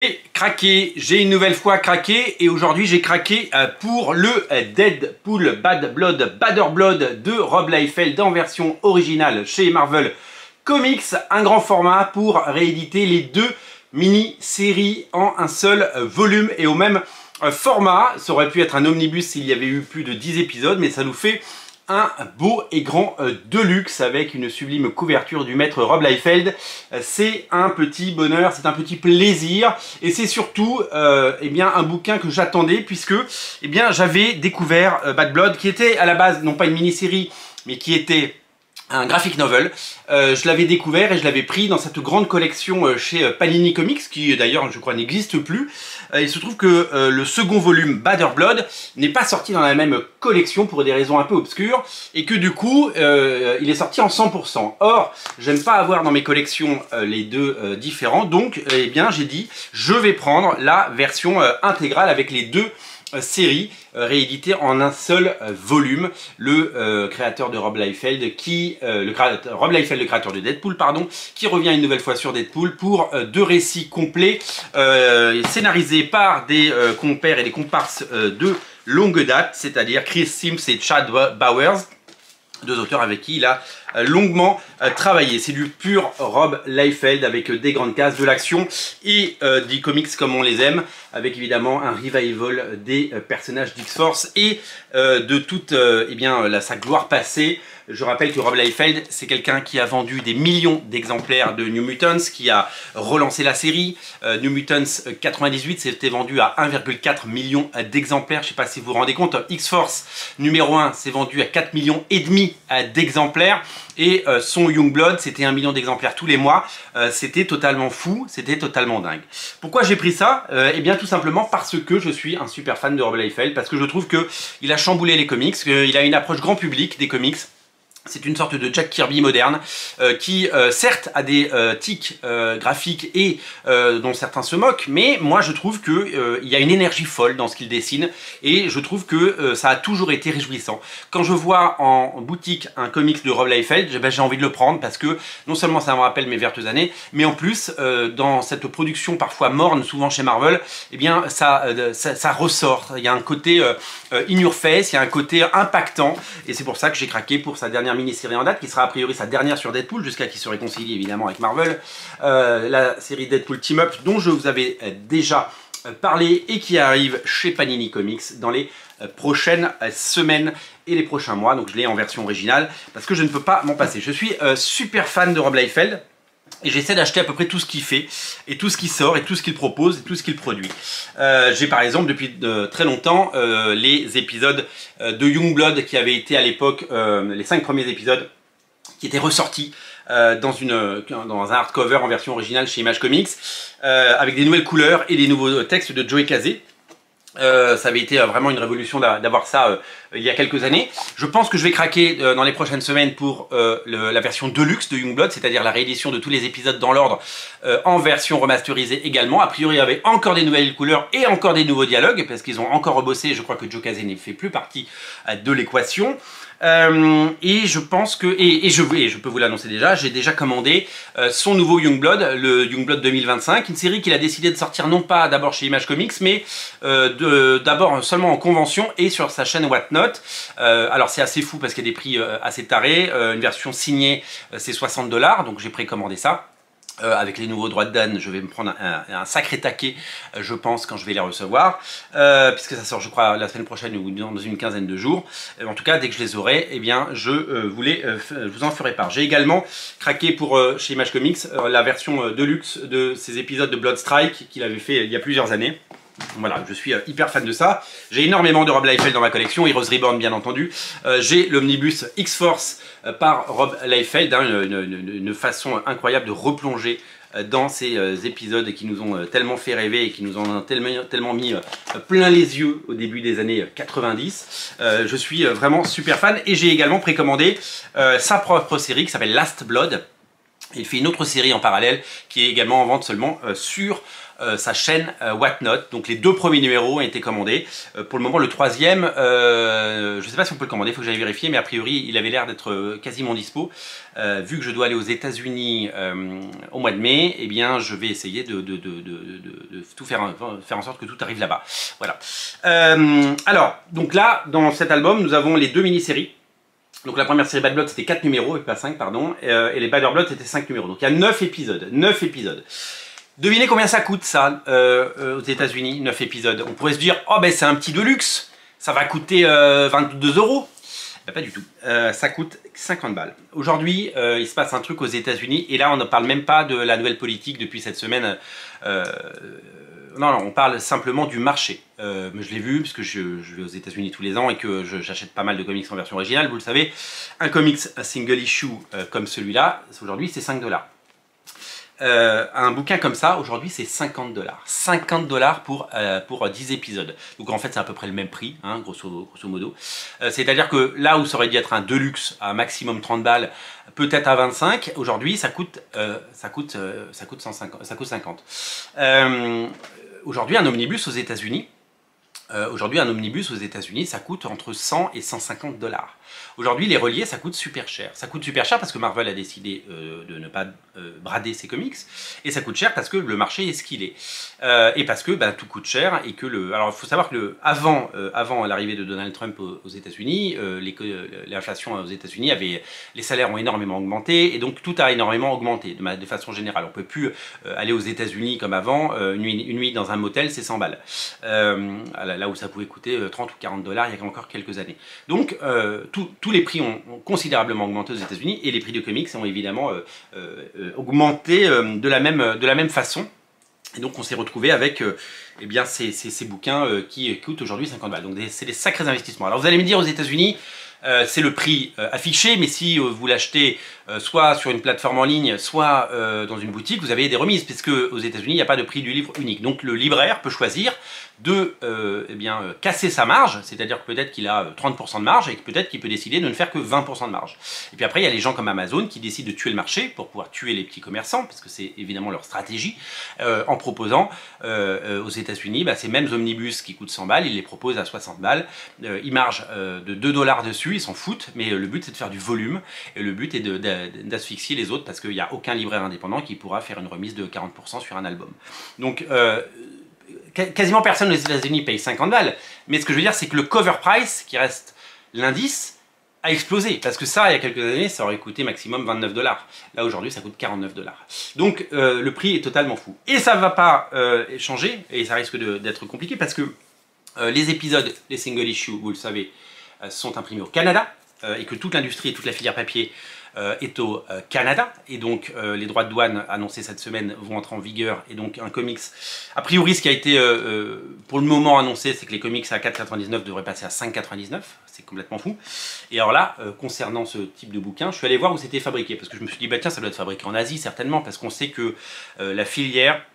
J'ai craqué, j'ai une nouvelle fois craqué et aujourd'hui j'ai craqué pour le Deadpool Bad Blood, Badder Blood de Rob Liefeld en version originale chez Marvel Comics, un grand format pour rééditer les deux mini-séries en un seul volume et au même format. Ça aurait pu être un omnibus s'il y avait eu plus de 10 épisodes, mais ça nous fait un beau et grand deluxe avec une sublime couverture du maître Rob Liefeld. C'est un petit bonheur, c'est un petit plaisir et c'est surtout eh bien, un bouquin que j'attendais puisque eh bien, j'avais découvert Bad Blood qui était à la base non pas une mini-série mais qui était un graphic novel. Je l'avais découvert et je l'avais pris dans cette grande collection chez Panini Comics, qui d'ailleurs je crois n'existe plus. Il se trouve que le second volume, Badder Blood, n'est pas sorti dans la même collection pour des raisons un peu obscures, et que du coup il est sorti en 100%. Or, j'aime pas avoir dans mes collections les deux différents, donc eh bien j'ai dit je vais prendre la version intégrale avec les deux série rééditée en un seul volume. Le créateur de Rob Liefeld, Rob Liefeld, le créateur de Deadpool, pardon, qui revient une nouvelle fois sur Deadpool pour deux récits complets scénarisés par des compères et des comparses de longue date, c'est-à-dire Chris Sims et Chad Bowers, deux auteurs avec qui il a longuement travaillé. C'est du pur Rob Liefeld avec des grandes cases, de l'action et des comics comme on les aime, avec évidemment un revival des personnages d'X-Force et de toute eh bien, sa gloire passée. Je rappelle que Rob Liefeld, c'est quelqu'un qui a vendu des millions d'exemplaires de New Mutants, qui a relancé la série. New Mutants 98 s'était vendu à 1,4 million d'exemplaires. Je ne sais pas si vous vous rendez compte. X-Force numéro 1 s'est vendu à 4,5 millions d'exemplaires. Et son Youngblood, c'était 1 million d'exemplaires tous les mois. C'était totalement fou, c'était totalement dingue. Pourquoi j'ai pris ça? Eh bien tout simplement parce que je suis un super fan de Rob Liefeld, parce que je trouve qu'il a chamboulé les comics, qu'il a une approche grand public des comics. C'est une sorte de Jack Kirby moderne qui certes a des tics graphiques et dont certains se moquent, mais moi je trouve qu'il y a une énergie folle dans ce qu'il dessine et je trouve que ça a toujours été réjouissant. Quand je vois en boutique un comics de Rob Liefeld, ben, j'ai envie de le prendre parce que non seulement ça me rappelle mes vertes années, mais en plus dans cette production parfois morne, souvent chez Marvel, eh bien ça ressort. Il y a un côté in your face, il y a un côté impactant et c'est pour ça que j'ai craqué pour sa dernière mini-série en date, qui sera a priori sa dernière sur Deadpool, jusqu'à qu'il se réconcilie évidemment avec Marvel, la série Deadpool Team Up, dont je vous avais déjà parlé et qui arrive chez Panini Comics dans les prochaines semaines et les prochains mois. Donc je l'ai en version originale, parce que je ne peux pas m'en passer. Je suis super fan de Rob Liefeld, et j'essaie d'acheter à peu près tout ce qu'il fait, et tout ce qu'il sort, et tout ce qu'il propose, et tout ce qu'il produit. J'ai par exemple depuis très longtemps les épisodes de Youngblood qui avaient été à l'époque, les 5 premiers épisodes, qui étaient ressortis dans un hardcover en version originale chez Image Comics, avec des nouvelles couleurs et des nouveaux textes de Joey Kazé. Ça avait été vraiment une révolution d'avoir ça il y a quelques années. Je pense que je vais craquer dans les prochaines semaines pour la version Deluxe de Youngblood, c'est-à-dire la réédition de tous les épisodes dans l'ordre en version remasterisée également. A priori, il y avait encore des nouvelles couleurs et encore des nouveaux dialogues, parce qu'ils ont encore rebossé. Je crois que Joe Kazé ne fait plus partie de l'équation. Et je pense que, et je peux vous l'annoncer déjà, j'ai déjà commandé son nouveau Youngblood, le Youngblood 2025, une série qu'il a décidé de sortir non pas d'abord chez Image Comics, mais d'abord seulement en convention et sur sa chaîne Whatnot. Alors c'est assez fou parce qu'il y a des prix assez tarés, une version signée c'est 60 $, donc j'ai précommandé ça. Avec les nouveaux droits de Dan, je vais me prendre un sacré taquet, je pense, quand je vais les recevoir, puisque ça sort, je crois, la semaine prochaine ou dans une quinzaine de jours. En tout cas, dès que je les aurai, eh bien, je vous en ferai part. J'ai également craqué pour, chez Image Comics, la version Deluxe de ces épisodes de Blood Strike qu'il avait fait il y a plusieurs années. Voilà, je suis hyper fan de ça. J'ai énormément de Rob Liefeld dans ma collection, Heroes Reborn bien entendu. J'ai l'omnibus X-Force par Rob Liefeld, hein, une façon incroyable de replonger dans ces épisodes qui nous ont tellement fait rêver et qui nous ont tellement mis plein les yeux au début des années 90. Je suis vraiment super fan et j'ai également précommandé sa propre série qui s'appelle Last Blood. Il fait une autre série en parallèle qui est également en vente seulement sur sa chaîne Whatnot. Donc les 2 premiers numéros ont été commandés. Pour le moment, le 3e, je ne sais pas si on peut le commander, il faut que j'aille vérifier, mais a priori, il avait l'air d'être quasiment dispo. Vu que je dois aller aux États-Unis au mois de mai, eh bien, je vais essayer de tout faire en sorte que tout arrive là-bas. Voilà. Alors, donc là, dans cet album, nous avons les 2 mini-séries. Donc la première série Bad Blood c'était 4 numéros, et pas 5 pardon, et les Bader Blood c'était 5 numéros. Donc il y a 9 épisodes, 9 épisodes. Devinez combien ça coûte ça aux États-Unis, 9 épisodes. On pourrait se dire, oh ben c'est un petit deluxe, ça va coûter 22 €. Ben, pas du tout, ça coûte 50 balles. Aujourd'hui, il se passe un truc aux États-Unis, et là on ne parle même pas de la nouvelle politique depuis cette semaine. Non, on parle simplement du marché. Mais je l'ai vu, parce que je vais aux États-Unis tous les ans et que j'achète pas mal de comics en version originale, vous le savez. Un comics, un single issue comme celui-là, aujourd'hui c'est 5 $. Un bouquin comme ça, aujourd'hui c'est 50 $. 50 $ pour 10 épisodes. Donc en fait c'est à peu près le même prix, hein, grosso modo. C'est-à-dire que là où ça aurait dû être un deluxe à maximum 30 balles, peut-être à 25, aujourd'hui ça coûte 50. Aujourd'hui un omnibus aux États-Unis, ça coûte entre 100 et 150 $. Aujourd'hui, les reliés, ça coûte super cher. Ça coûte super cher parce que Marvel a décidé de ne pas brader ses comics. Et ça coûte cher parce que le marché est ce qu'il est. Et parce que tout coûte cher. Et que Alors, il faut savoir que avant l'arrivée de Donald Trump aux États-Unis, l'inflation aux États-Unis, les salaires ont énormément augmenté. Et donc, tout a énormément augmenté de façon générale. On ne peut plus aller aux États-Unis comme avant. Une nuit dans un motel, c'est 100 balles. Là où ça pouvait coûter 30 ou 40 $ il y a encore quelques années. Donc, tous les prix ont considérablement augmenté aux États-Unis et les prix de comics ont évidemment augmenté de la même façon. Et donc on s'est retrouvé avec eh bien, ces bouquins qui coûtent aujourd'hui 50 balles. Donc c'est des sacrés investissements. Alors vous allez me dire aux États-Unis, c'est le prix affiché, mais si vous l'achetez soit sur une plateforme en ligne, soit dans une boutique, vous avez des remises, puisque aux États-Unis, il n'y a pas de prix du livre unique. Donc le libraire peut choisir de casser sa marge, c'est-à-dire que peut-être qu'il a 30% de marge et peut-être qu'il peut décider de ne faire que 20% de marge. Et puis après, il y a les gens comme Amazon qui décident de tuer le marché pour pouvoir tuer les petits commerçants, parce que c'est évidemment leur stratégie, en proposant aux États-Unis ces mêmes omnibus qui coûtent 100 balles, ils les proposent à 60 balles, ils margent de 2 $ dessus, ils s'en foutent, mais le but c'est de faire du volume, et le but est d'asphyxier les autres, parce qu'il n'y a aucun libraire indépendant qui pourra faire une remise de 40% sur un album. Donc quasiment personne aux États-Unis paye 50 balles, mais ce que je veux dire c'est que le cover price, qui reste l'indice, a explosé, parce que ça, il y a quelques années, ça aurait coûté maximum 29 $. Là, aujourd'hui, ça coûte 49 $. Donc, le prix est totalement fou. Et ça ne va pas changer, et ça risque d'être compliqué, parce que les épisodes, les single issues, vous le savez, sont imprimés au Canada, et que toute l'industrie et toute la filière papier est au Canada, et donc les droits de douane annoncés cette semaine vont entrer en vigueur, et donc un comics, a priori ce qui a été pour le moment annoncé, c'est que les comics à 4,99 devraient passer à 5,99, c'est complètement fou. Et alors là, concernant ce type de bouquin, je suis allé voir où c'était fabriqué, parce que je me suis dit, bah tiens, ça doit être fabriqué en Asie certainement, parce qu'on sait que la filière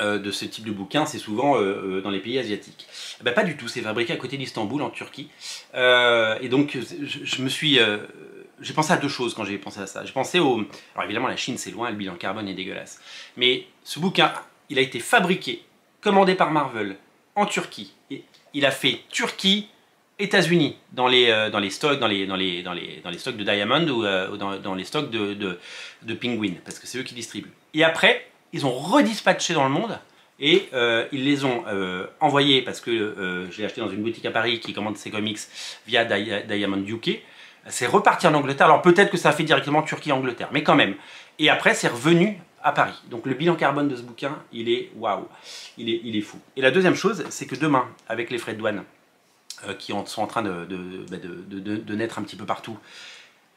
de ce type de bouquin, c'est souvent dans les pays asiatiques. Eh ben, pas du tout, c'est fabriqué à côté d'Istanbul, en Turquie. Et donc, j'ai pensé à deux choses quand j'ai pensé à ça. J'ai pensé au... Alors évidemment, la Chine, c'est loin, le bilan carbone est dégueulasse. Mais ce bouquin, il a été fabriqué, commandé par Marvel, en Turquie. Et il a fait Turquie, États-Unis dans les stocks, dans les stocks de Diamond ou dans les stocks de Penguin, parce que c'est eux qui distribuent. Et après, ils ont redispatché dans le monde et ils les ont envoyés, parce que je l'ai acheté dans une boutique à Paris qui commande ses comics via Diamond UK. C'est reparti en Angleterre. Alors peut-être que ça a fait directement Turquie-Angleterre, mais quand même. Et après, c'est revenu à Paris. Donc le bilan carbone de ce bouquin, il est waouh, il est fou. Et la deuxième chose, c'est que demain, avec les frais de douane qui sont en train de naître un petit peu partout,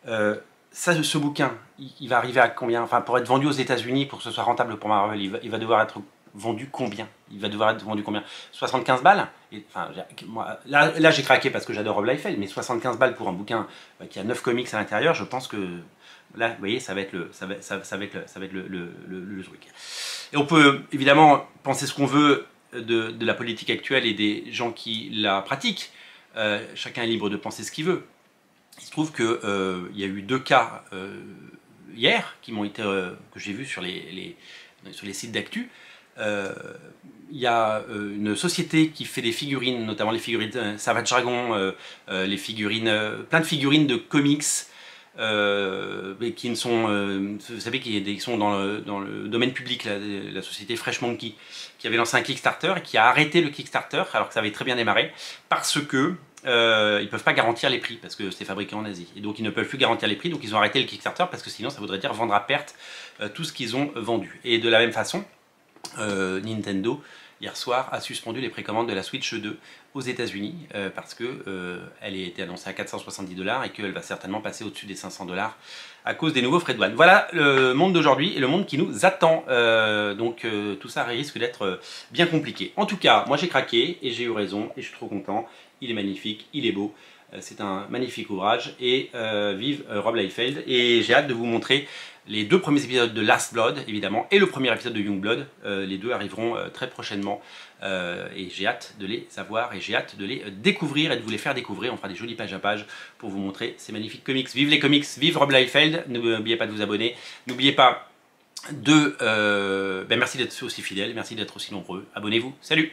ce bouquin, il va arriver à combien? Enfin, pour être vendu aux États-Unis, pour que ce soit rentable pour Marvel, il va devoir être vendu combien? Il va devoir être vendu combien? 75 balles? Et, enfin, moi, là j'ai craqué parce que j'adore Rob Liefeld, mais 75 balles pour un bouquin qui a 9 comics à l'intérieur, je pense que là, vous voyez, ça va être le truc. Et on peut évidemment penser ce qu'on veut de la politique actuelle et des gens qui la pratiquent. Chacun est libre de penser ce qu'il veut. Il se trouve qu'il y a eu 2 cas hier qui m'ont été que j'ai vus sur les sites d'actu. Il y a une société qui fait des figurines, notamment les figurines Savage Dragon, les figurines, plein de figurines de comics, mais qui ne sont, vous savez, qui sont dans le domaine public, la société Fresh Monkey, qui avait lancé un Kickstarter et qui a arrêté le Kickstarter alors que ça avait très bien démarré, parce que ils ne peuvent pas garantir les prix, parce que c'est fabriqué en Asie. Et donc ils ne peuvent plus garantir les prix, donc ils ont arrêté le Kickstarter, parce que sinon ça voudrait dire vendre à perte tout ce qu'ils ont vendu. Et de la même façon, Nintendo, hier soir, a suspendu les précommandes de la Switch 2 aux États-Unis parce que elle a été annoncée à 470 $ et qu'elle va certainement passer au-dessus des 500 $ à cause des nouveaux frais de douane. Voilà le monde d'aujourd'hui et le monde qui nous attend. Donc tout ça risque d'être bien compliqué. En tout cas, moi j'ai craqué et j'ai eu raison et je suis trop content. Il est magnifique, il est beau. C'est un magnifique ouvrage et vive Rob Liefeld. Et j'ai hâte de vous montrer les 2 premiers épisodes de Last Blood, évidemment, et le premier épisode de Youngblood. Les 2 arriveront très prochainement et j'ai hâte de les avoir et j'ai hâte de les découvrir et de vous les faire découvrir. On fera des jolies pages à pages pour vous montrer ces magnifiques comics. Vive les comics, vive Rob Liefeld. N'oubliez pas de vous abonner. N'oubliez pas de... merci d'être aussi fidèle, merci d'être aussi nombreux. Abonnez-vous. Salut!